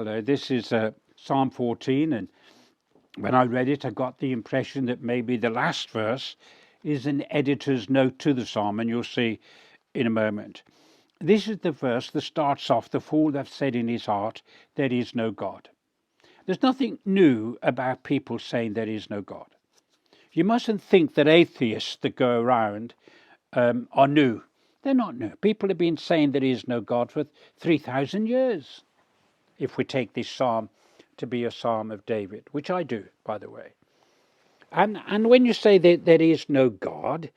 Hello, this is Psalm 14, and when I read it, I got the impression that maybe the last verse is an editor's note to the psalm, and you'll see in a moment. This is the verse that starts off, "The fool hath said in his heart, there is no God." There's nothing new about people saying there is no God. You mustn't think that atheists that go around are new. They're not new. People have been saying there is no God for 3,000 years. If we take this psalm to be a psalm of David, which I do, by the way. And when you say that there is no God,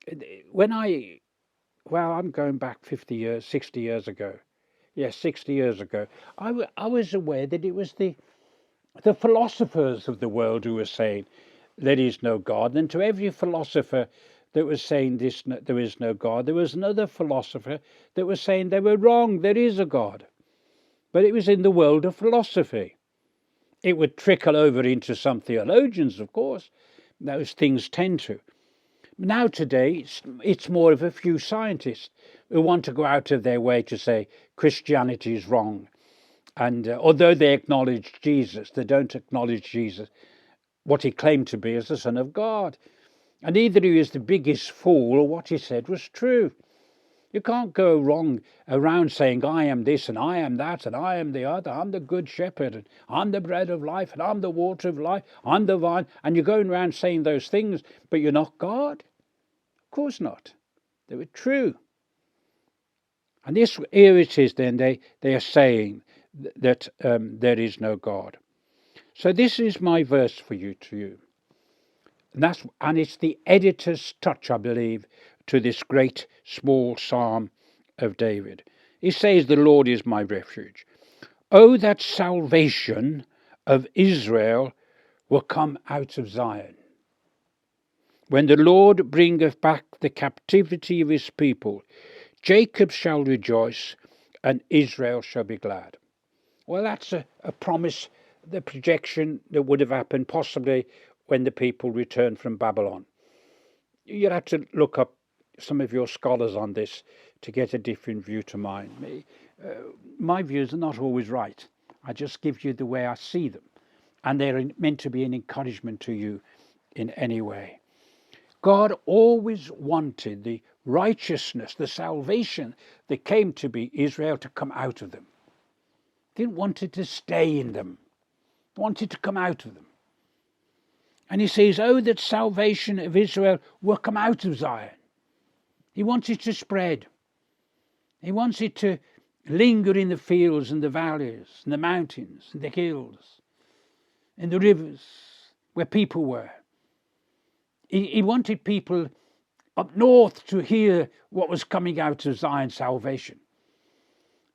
I'm going back 50 years, 60 years ago. Yes, 60 years ago. I was aware that it was the philosophers of the world who were saying there is no God. And to every philosopher that was saying there is no God, there was another philosopher that was saying they were wrong, there is a God. But it was in the world of philosophy. It would trickle over into some theologians, of course. Those things tend to. Now today, it's more of a few scientists who want to go out of their way to say Christianity is wrong. And although they acknowledge Jesus, they don't acknowledge Jesus, what he claimed to be as the Son of God. And either he was the biggest fool or what he said was true. You can't go wrong around saying, I am this and I am that and I am the other. I'm the good shepherd and I'm the bread of life and I'm the water of life. I'm the vine. And you're going around saying those things, but you're not God? Of course not. They were true. And here it is then, they are saying that there is no God. So this is my verse for you to you. And it's the editor's touch, I believe, to this great small psalm of David. He says, the Lord is my refuge. Oh, that salvation of Israel will come out of Zion. When the Lord bringeth back the captivity of his people, Jacob shall rejoice and Israel shall be glad. Well, that's a promise, the projection that would have happened possibly when the people returned from Babylon. You'd have to look up some of your scholars on this to get a different view to mine. My views are not always right. I just give you the way I see them. And they're meant to be an encouragement to you in any way. God always wanted the righteousness, the salvation that came to be Israel to come out of them. He didn't want it to stay in them. He wanted to come out of them. And he says, oh, that salvation of Israel will come out of Zion. He wants it to spread. He wants it to linger in the fields and the valleys and the mountains and the hills and the rivers where people were. He wanted people up north to hear what was coming out of Zion's salvation.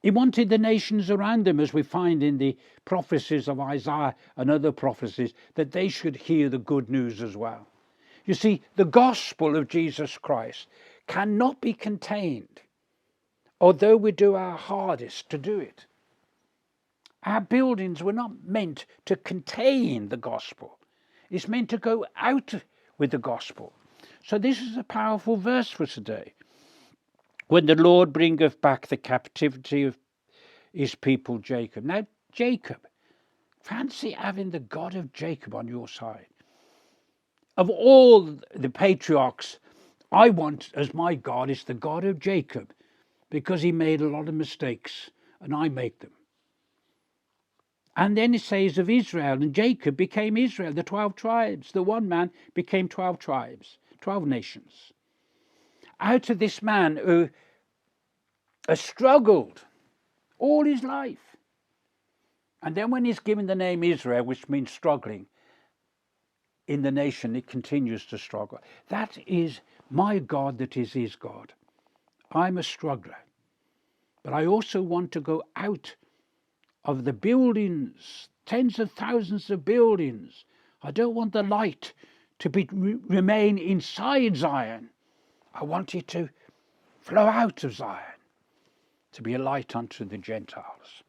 He wanted the nations around them, as we find in the prophecies of Isaiah and other prophecies, that they should hear the good news as well. You see, the gospel of Jesus Christ cannot be contained, although we do our hardest to do it. Our buildings were not meant to contain the gospel. It's meant to go out with the gospel. So this is a powerful verse for today. When the Lord bringeth back the captivity of his people Jacob. Now, Jacob, fancy having the God of Jacob on your side. Of all the patriarchs, I want as my God is the God of Jacob, because he made a lot of mistakes, and I make them. And then it says of Israel, and Jacob became Israel, the 12 tribes. The one man became 12 tribes, 12 nations. Out of this man who has struggled all his life. And then when he's given the name Israel, which means struggling, in the nation it continues to struggle. That is my God, that is his God. I'm a struggler. But I also want to go out of the buildings, tens of thousands of buildings. I don't want the light to remain inside Zion. I want it to flow out of Zion, to be a light unto the Gentiles.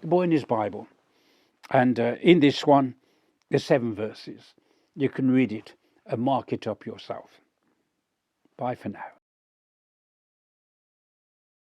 The boy in his Bible. And in this one, there's 7 verses. You can read it and mark it up yourself. Bye for now.